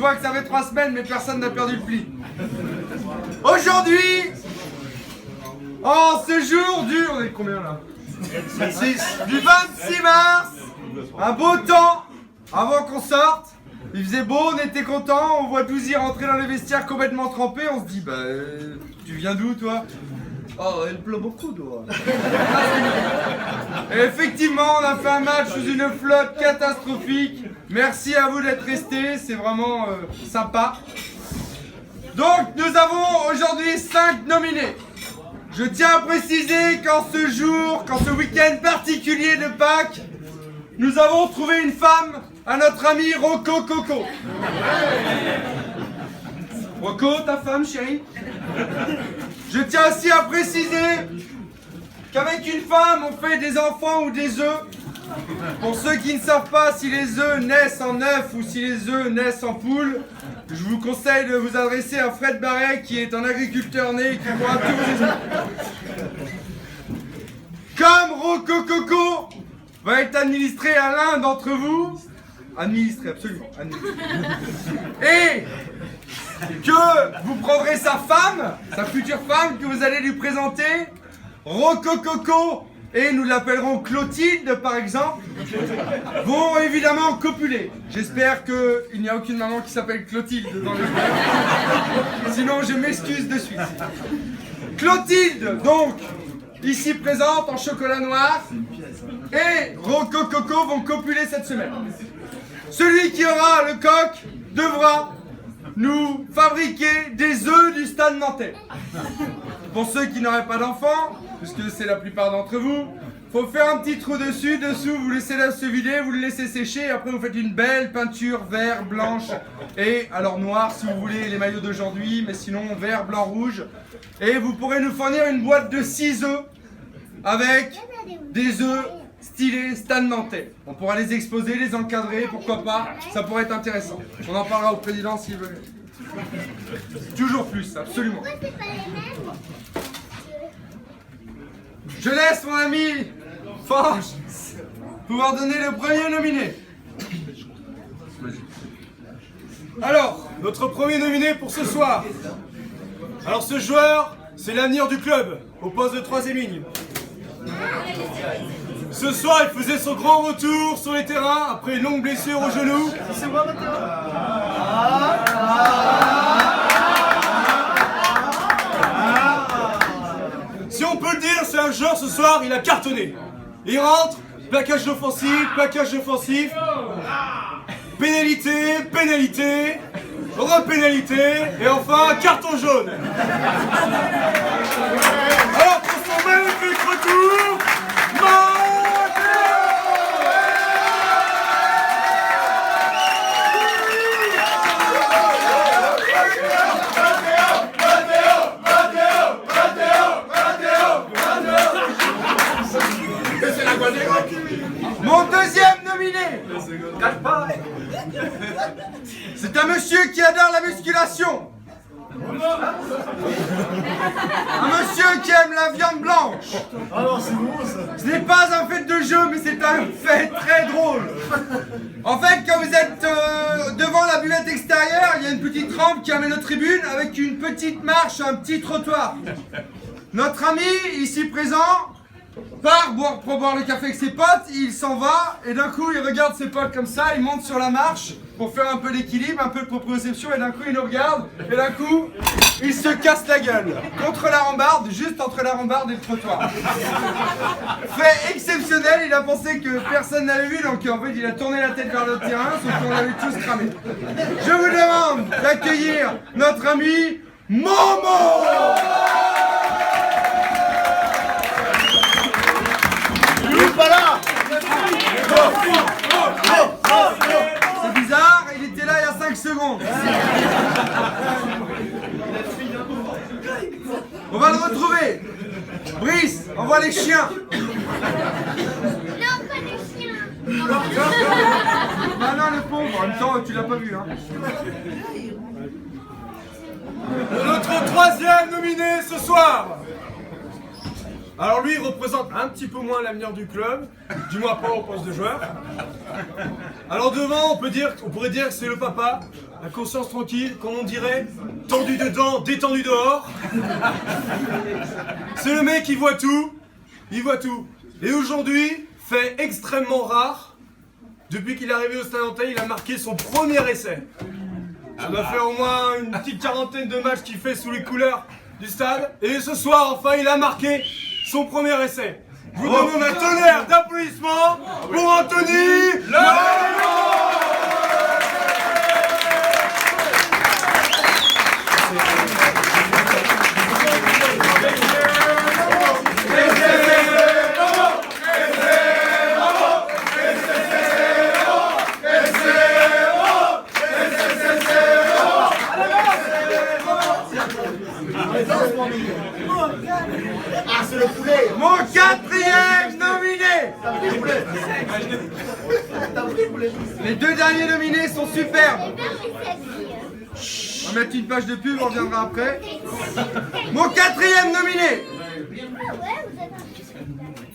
vois que ça fait 3 semaines, mais personne n'a perdu le pli. Aujourd'hui, en ce jour du... On est de combien là? Du 26 mars, un beau temps, avant qu'on sorte. Il faisait beau, on était contents, on voit Douzy rentrer dans les vestiaires complètement trempé, on se dit bah tu viens d'où toi? Oh, il pleut beaucoup toi. Et effectivement, on a fait un match sous une flotte catastrophique. Merci à vous d'être restés, c'est vraiment sympa. Donc nous avons aujourd'hui 5 nominés. Je tiens à préciser qu'en ce week-end particulier de Pâques, nous avons trouvé une femme à notre ami Rocco Coco. Rocco, ta femme, chérie? Je tiens aussi à préciser qu'avec une femme, on fait des enfants ou des œufs. Pour ceux qui ne savent pas si les œufs naissent en œuf ou si les œufs naissent en poule, je vous conseille de vous adresser à Fred Barret, qui est un agriculteur né et qui pourra tout vous expliquer. Comme Rocco Coco va être administré à l'un d'entre vous, administré, absolument, administré, et que vous prendrez sa femme, sa future femme, que vous allez lui présenter, Rocco Coco, et nous l'appellerons Clotilde par exemple, vont évidemment copuler. J'espère qu'il n'y a aucune maman qui s'appelle Clotilde dans les jeux. Sinon je m'excuse de suite. Clotilde, donc, ici présente en chocolat noir, et Rocco Coco vont copuler cette semaine. Celui qui aura le coq devra nous fabriquer des œufs du stade nantais. Pour ceux qui n'auraient pas d'enfants, puisque c'est la plupart d'entre vous, faut faire un petit trou dessus, vous laissez là se vider, vous le laissez sécher, et après vous faites une belle peinture vert, blanche, et alors noir si vous voulez les maillots d'aujourd'hui, mais sinon vert, blanc, rouge. Et vous pourrez nous fournir une boîte de 6 œufs avec des œufs stylés stade nantais. On pourra les exposer, les encadrer, pourquoi pas, ça pourrait être intéressant. On en parlera au président s'il veut. Toujours plus, absolument. Je laisse mon ami Fange pouvoir donner le premier nominé. Alors, notre premier nominé pour ce soir. Alors ce joueur, c'est l'avenir du club, au poste de 3e ligne. Ce soir, il faisait son grand retour sur les terrains après une longue blessure au genou. Si on peut le dire, c'est un joueur ce soir, il a cartonné. Il rentre, plaquage offensif, pénalité, repénalité, et enfin carton jaune. Alors pour son magnifique retour, Mon deuxième nominé, c'est un monsieur qui adore la musculation. Un monsieur qui aime la viande blanche. Ce n'est pas un fait de jeu, mais c'est un fait très drôle. En fait, quand vous êtes devant la buvette extérieure, il y a une petite rampe qui amène aux tribunes avec une petite marche, un petit trottoir. Notre ami, ici présent, part pour boire le café avec ses potes, il s'en va, et d'un coup il regarde ses potes comme ça, il monte sur la marche pour faire un peu d'équilibre, un peu de proprioception, et d'un coup il nous regarde, et d'un coup il se casse la gueule contre la rambarde, juste entre la rambarde et le trottoir. Fait exceptionnel, il a pensé que personne n'avait vu, donc en fait il a tourné la tête vers le terrain, sauf qu'on avait tous cramé. Je vous demande d'accueillir notre ami Momo. C'est bizarre, il était là il y a 5 secondes. On va le retrouver. Brice, envoie les chiens. Non, pas les chiens. Ah non, le pauvre, en même temps, tu l'as pas vu, hein. Notre troisième nominé ce soir. Alors lui, il représente un petit peu moins l'avenir du club, du moins pas au poste de joueur. Alors devant, on pourrait dire que c'est le papa, la conscience tranquille, comme on dirait, tendu dedans, détendu dehors. C'est le mec qui voit tout, il voit tout. Et aujourd'hui, fait extrêmement rare, depuis qu'il est arrivé au Stade Rennais, il a marqué son premier essai. Ça doit faire au moins une petite quarantaine de matchs qu'il fait sous les couleurs du stade. Et ce soir, enfin, il a marqué son premier essai. Je vous demande un tonnerre d'applaudissements pour Anthony Larion. Ah, c'est le poulet! Mon quatrième nominé! Les deux derniers nominés sont superbes. On va mettre une page de pub, on reviendra après. Mon quatrième nominé!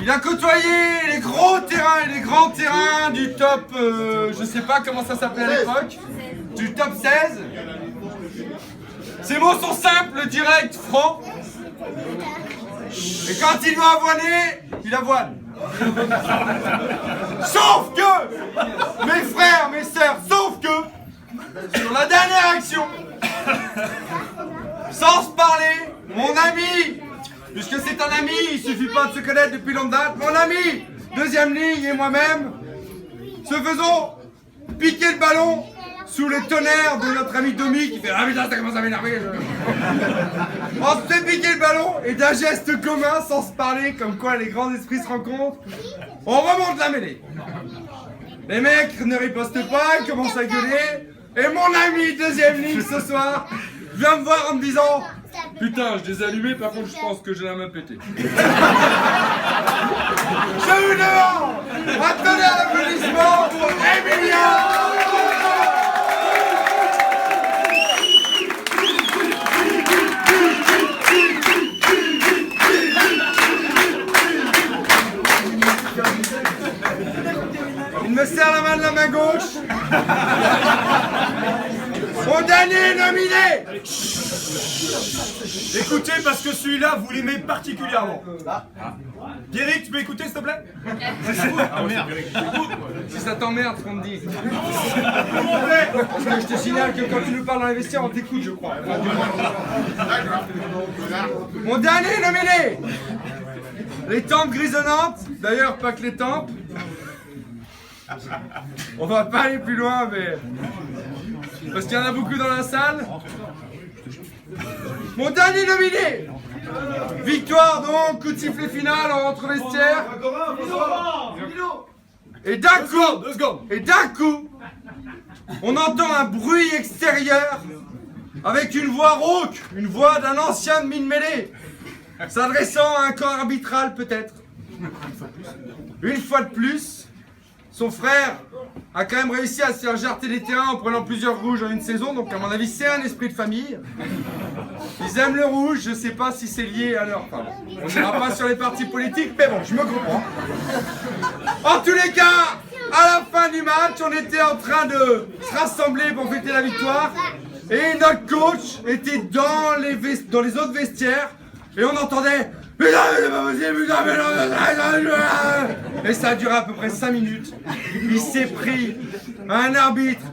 Il a côtoyé les gros terrains et les grands terrains du top, je sais pas comment ça s'appelait à l'époque, du top 16. Ses mots sont simples, directs, francs. Et quand il doit avoiner, il avoine. Sauf que, mes frères, mes sœurs, sauf que, sur la dernière action, sans se parler, mon ami, puisque c'est un ami, il suffit pas de se connaître depuis longue date, mon ami, deuxième ligne et moi-même, se faisons piquer le ballon sous le tonnerre de notre ami Domi qui fait « Ah putain, ça commence à m'énerver !» On se fait piquer le ballon et d'un geste commun, sans se parler, comme quoi les grands esprits se rencontrent, on remonte la mêlée. Les mecs ne ripostent pas, ils commencent à gueuler, et mon ami deuxième ligne ce soir vient me voir en me disant « Putain, je les ai allumés, par contre je pense que j'ai la main pétée. » Je vous demande un tonnerre d'applaudissements pour Emilien. Il me serre la main de la main gauche. Mon dernier nominé. Écoutez, parce que celui-là, vous l'aimez particulièrement. Guéric, tu peux écouter, s'il te plaît? Ah merde. Si ça t'emmerde, ce qu'on te dit. Parce que je te signale que quand tu nous parles dans les vestiaires, on t'écoute, je crois. Mon dernier nominé. Les tempes grisonnantes. D'ailleurs, pas que les tempes. On va pas aller plus loin, mais... Parce qu'il y en a beaucoup dans la salle. Mon dernier nominé. Victoire donc, coup de sifflet final, on rentre au vestiaire. Et d'un coup, on entend un bruit extérieur avec une voix rauque, une voix d'un ancien de mine mêlée, s'adressant à un corps arbitral peut-être. Une fois de plus, son frère a quand même réussi à se faire jarter les terrains en prenant plusieurs rouges en une saison, donc à mon avis c'est un esprit de famille. Ils aiment le rouge, je sais pas si c'est lié à leur... Enfin, on n'ira pas sur les partis politiques, mais bon, je me comprends. En tous les cas, à la fin du match, on était en train de se rassembler pour fêter la victoire, et notre coach était dans les autres vestiaires, et on entendait « Putain, mais c'est pas possible, putain, mais non, !» Et ça a duré à peu près 5 minutes. Il s'est pris un arbitre.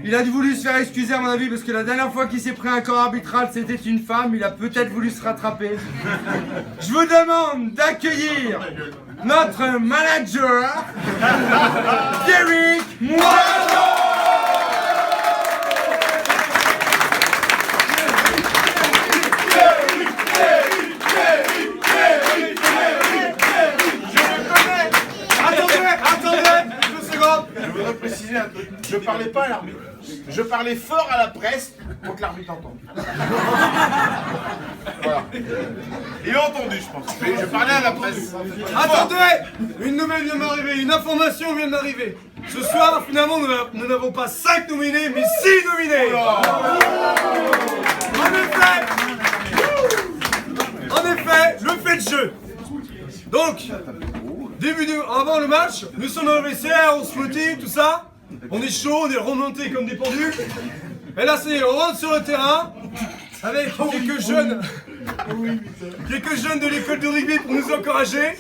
Il a voulu se faire excuser à mon avis parce que la dernière fois qu'il s'est pris un corps arbitral c'était une femme, il a peut-être voulu se rattraper. Je vous demande d'accueillir notre manager, Guéric Moineau. Je voudrais préciser un truc. Je parlais pas à l'arbitre. Je parlais fort à la presse pour que l'arbitre entende. Voilà. Il a entendu, je pense. Mais je parlais à la presse. Attendez! Une nouvelle vient d'arriver, une information vient d'arriver. Ce soir, finalement, nous n'avons pas 5 nominés, mais 6 nominés! En effet, le fait de jeu. Donc, avant le match, nous sommes dans le vestiaire, on se motive, tout ça. On est chaud, on est remonté comme des pendus. Et là, c'est on rentre sur le terrain avec quelques jeunes de l'école de rugby pour nous encourager.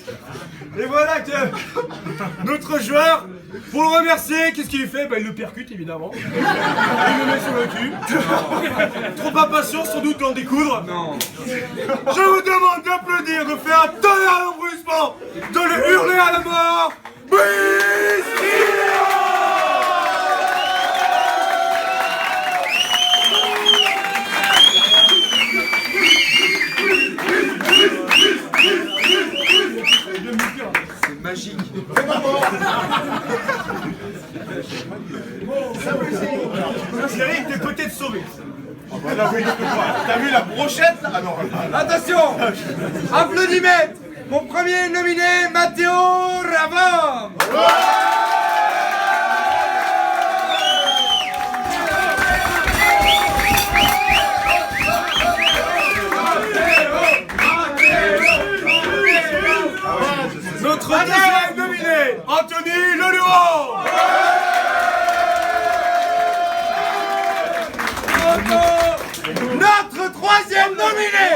Et voilà que notre joueur, pour le remercier, qu'est-ce qu'il fait? Bah, il le percute évidemment. Il le met sur le cul. Trop impatient sans doute d'en découdre. Non. Je vous demande d'applaudir, de faire un tonnerre de brusquement, de le hurler à la mort. C'est magique. Thierry, t'es peut-être sauvé. T'as vu la brochette là? Ah non. Attention! Applaudimètre! Mon premier nominé, Matteo Ravam! Notre deuxième nominé, Anthony Leluron. Notre troisième nominé!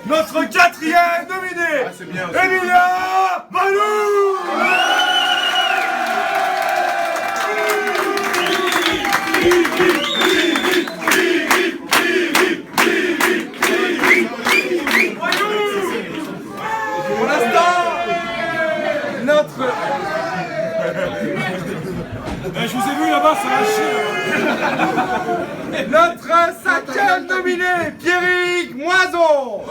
Notre quatrième nominé, Emilia Malou. Pour l'instant, notre... Je vous ai vu là-bas, ça va chier. Notre cinquième nominé, Pierrick Moison!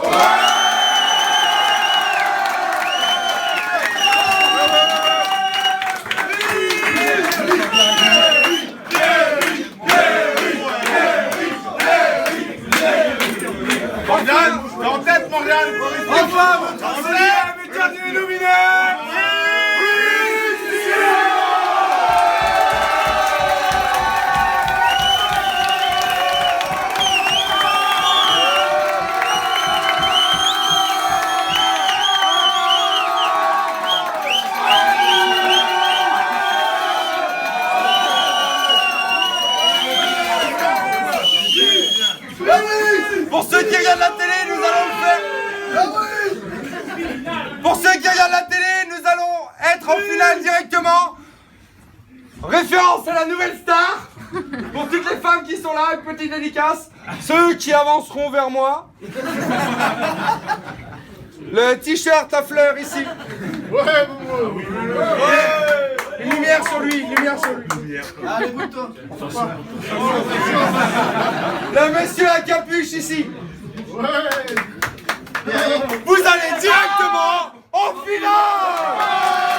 Morgane, t'es en tête, Morgane. Enfin, votre deuxième et dernier nominé. Pour ceux qui regardent la télé, nous allons le faire. Pour ceux qui regardent la télé, nous allons être en finale directement. Référence à la nouvelle star. Pour toutes les femmes qui sont là, une petite dédicace. Ceux qui avanceront vers moi. Le t-shirt à fleurs ici. Une lumière sur lui, Allez, bouge-toi. Le monsieur à capuche ici. Vous allez directement en finale.